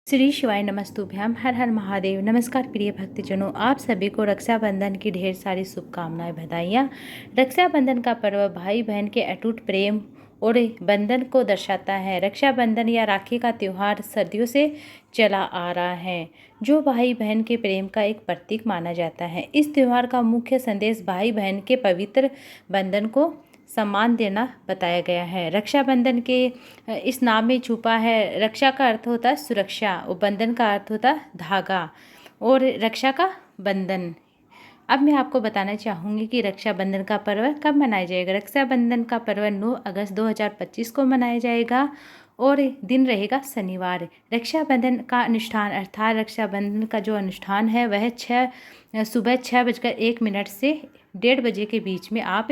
श्री शिवाय नमस्तुभ्याम। हर हर महादेव। नमस्कार प्रिय भक्तजनों, आप सभी को रक्षाबंधन की ढेर सारी शुभकामनाएं, बधाइयाँ। रक्षाबंधन का पर्व भाई बहन के अटूट प्रेम और बंधन को दर्शाता है। रक्षाबंधन या राखी का त्यौहार सदियों से चला आ रहा है, जो भाई बहन के प्रेम का एक प्रतीक माना जाता है। इस त्यौहार का मुख्य संदेश भाई बहन के पवित्र बंधन को सम्मान देना बताया गया है। रक्षाबंधन के इस नाम में छुपा है, रक्षा का अर्थ होता है सुरक्षा और बंधन का अर्थ होता है धागा और रक्षा का बंधन। अब मैं आपको बताना चाहूँगी कि रक्षाबंधन का पर्व कब मनाया जाएगा। रक्षाबंधन का पर्व 9 अगस्त 2025 को मनाया जाएगा और दिन रहेगा शनिवार। रक्षाबंधन का अनुष्ठान अर्थात रक्षाबंधन का जो अनुष्ठान है वह सुबह 6:01 से 1:30 बजे के बीच में आप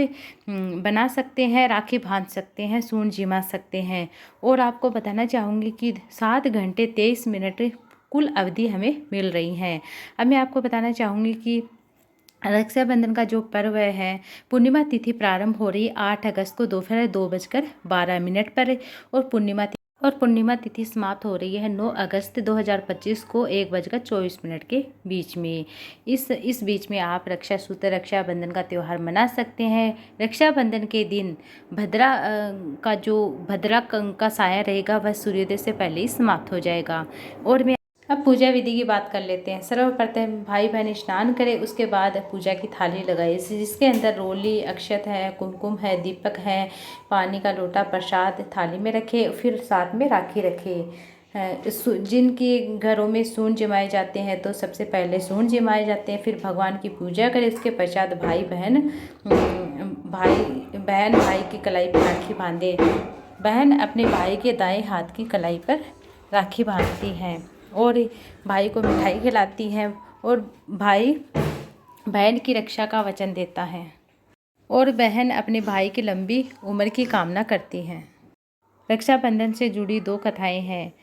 बना सकते हैं, राखी बांध सकते हैं, सूंड जिमा सकते हैं। और आपको बताना चाहूँगी कि 7 घंटे 23 मिनट कुल अवधि हमें मिल रही है। अब मैं आपको बताना चाहूँगी कि रक्षाबंधन का जो पर्व है, पूर्णिमा तिथि प्रारंभ हो रही 8 अगस्त को दोपहर 2:12 पर और पूर्णिमा तिथि समाप्त हो रही है 9 अगस्त 2025 को 1:24 के बीच में। इस बीच में आप रक्षाबंधन का त्यौहार मना सकते हैं। रक्षाबंधन के दिन भद्रा का साया रहेगा वह सूर्योदय से पहले ही समाप्त हो जाएगा। और मैं अब पूजा विधि की बात कर लेते हैं। सर्वप्रथम भाई बहन स्नान करें, उसके बाद पूजा की थाली लगाए जिसके अंदर रोली, अक्षत है, कुमकुम है, दीपक है, पानी का लोटा प्रसाद थाली में रखें। फिर साथ में राखी रखें। जिनके घरों में सूंड जमाए जाते हैं तो सबसे पहले सूंड जमाए जाते हैं, फिर भगवान की पूजा करें। उसके पश्चात भाई की कलाई पर राखी बांधे। बहन अपने भाई के दाएं हाथ की कलाई पर राखी बांधती हैं और भाई को मिठाई खिलाती है और भाई बहन की रक्षा का वचन देता है और बहन अपने भाई की लंबी उम्र की कामना करती है। रक्षाबंधन से जुड़ी 2 कथाएं हैं।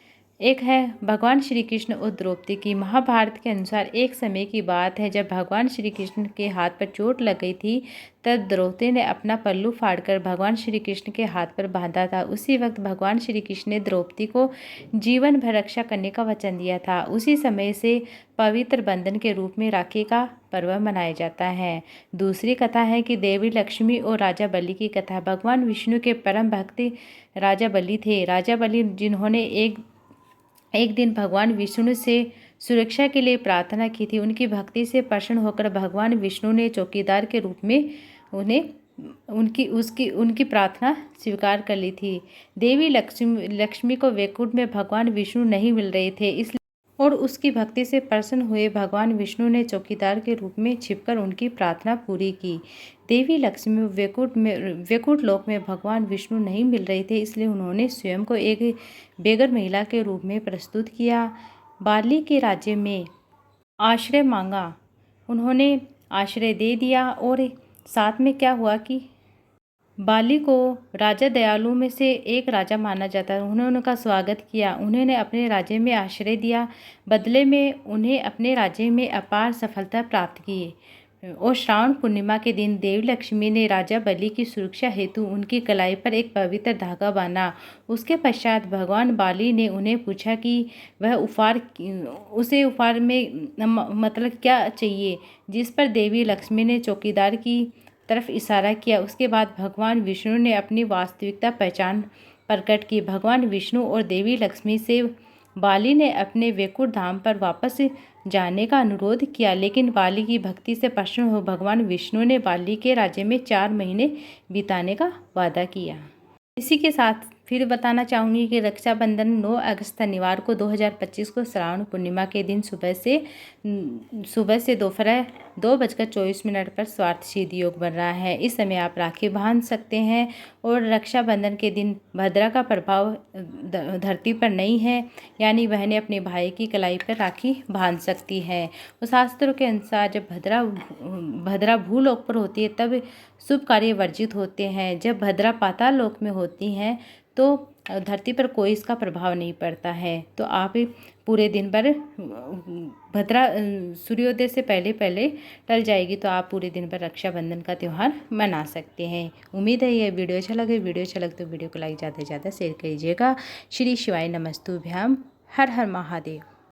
एक है भगवान श्री कृष्ण और द्रौपदी की। महाभारत के अनुसार एक समय की बात है जब भगवान श्री कृष्ण के हाथ पर चोट लग गई थी, तब द्रौपदी ने अपना पल्लू फाड़कर भगवान श्री कृष्ण के हाथ पर बांधा था। उसी वक्त भगवान श्री कृष्ण ने द्रौपदी को जीवन भर रक्षा करने का वचन दिया था। उसी समय से पवित्र बंधन के रूप में राखी का पर्व मनाया जाता है। दूसरी कथा है कि देवी लक्ष्मी और राजा बलि की कथा। भगवान विष्णु के परम भक्त राजा बलि थे। राजा बलि जिन्होंने एक दिन भगवान विष्णु से सुरक्षा के लिए प्रार्थना की थी, उनकी भक्ति से प्रसन्न होकर भगवान विष्णु ने चौकीदार के रूप में उनकी प्रार्थना स्वीकार कर ली थी। देवी लक्ष्मी को वैकुंठ में भगवान विष्णु नहीं मिल रहे थे, इसलिए और उसकी भक्ति से प्रसन्न हुए भगवान विष्णु ने चौकीदार के रूप में छिपकर उनकी प्रार्थना पूरी की। देवी लक्ष्मी वैकुंठ लोक में भगवान विष्णु नहीं मिल रहे थे, इसलिए उन्होंने स्वयं को एक बेगर महिला के रूप में प्रस्तुत किया। बाली के राज्य में आश्रय मांगा, उन्होंने आश्रय दे दिया और साथ में क्या हुआ कि बाली को राजा दयालु में से एक राजा माना जाता है। उन्होंने उनका स्वागत किया, उन्होंने अपने राज्य में आश्रय दिया। बदले में उन्हें अपने राज्य में अपार सफलता प्राप्त की और श्रावण पूर्णिमा के दिन देवी लक्ष्मी ने राजा बलि की सुरक्षा हेतु उनकी कलाई पर एक पवित्र धागा बांधा। उसके पश्चात भगवान बाली ने उन्हें पूछा कि वह उसे उपहार में मतलब क्या चाहिए, जिस पर देवी लक्ष्मी ने चौकीदार की तरफ इशारा किया। उसके बाद भगवान विष्णु ने अपनी वास्तविकता पहचान प्रकट की। भगवान विष्णु और देवी लक्ष्मी से बाली ने अपने वैकुंठ धाम पर वापस जाने का अनुरोध किया, लेकिन बाली की भक्ति से प्रसन्न हो भगवान विष्णु ने बाली के राज्य में 4 महीने बिताने का वादा किया। इसी के साथ फिर बताना चाहूँगी कि रक्षाबंधन 9 अगस्त शनिवार को 2025 को श्रावण पूर्णिमा के दिन सुबह से दोपहर 2:24 पर स्वार्थ सिद्धि योग बन रहा है। इस समय आप राखी बांध सकते हैं और रक्षाबंधन के दिन भद्रा का प्रभाव धरती पर नहीं है, यानी बहनें अपने भाई की कलाई पर राखी बांध सकती है। और शास्त्रों के अनुसार जब भद्रा भूलोक पर होती है तब शुभ कार्य वर्जित होते हैं। जब भद्रा पाताल लोक में होती हैं तो धरती पर कोई इसका प्रभाव नहीं पड़ता है। तो आप पूरे दिन भर भद्रा सूर्योदय से पहले टल जाएगी तो आप पूरे दिन भर रक्षाबंधन का त्यौहार मना सकते हैं। उम्मीद है ये वीडियो अच्छा लगे। वीडियो अच्छा लगे तो वीडियो को लाइक ज़्यादा से ज़्यादा शेयर कीजिएगा। श्री शिवाय नमस्तुभ्याम। हर हर महादेव।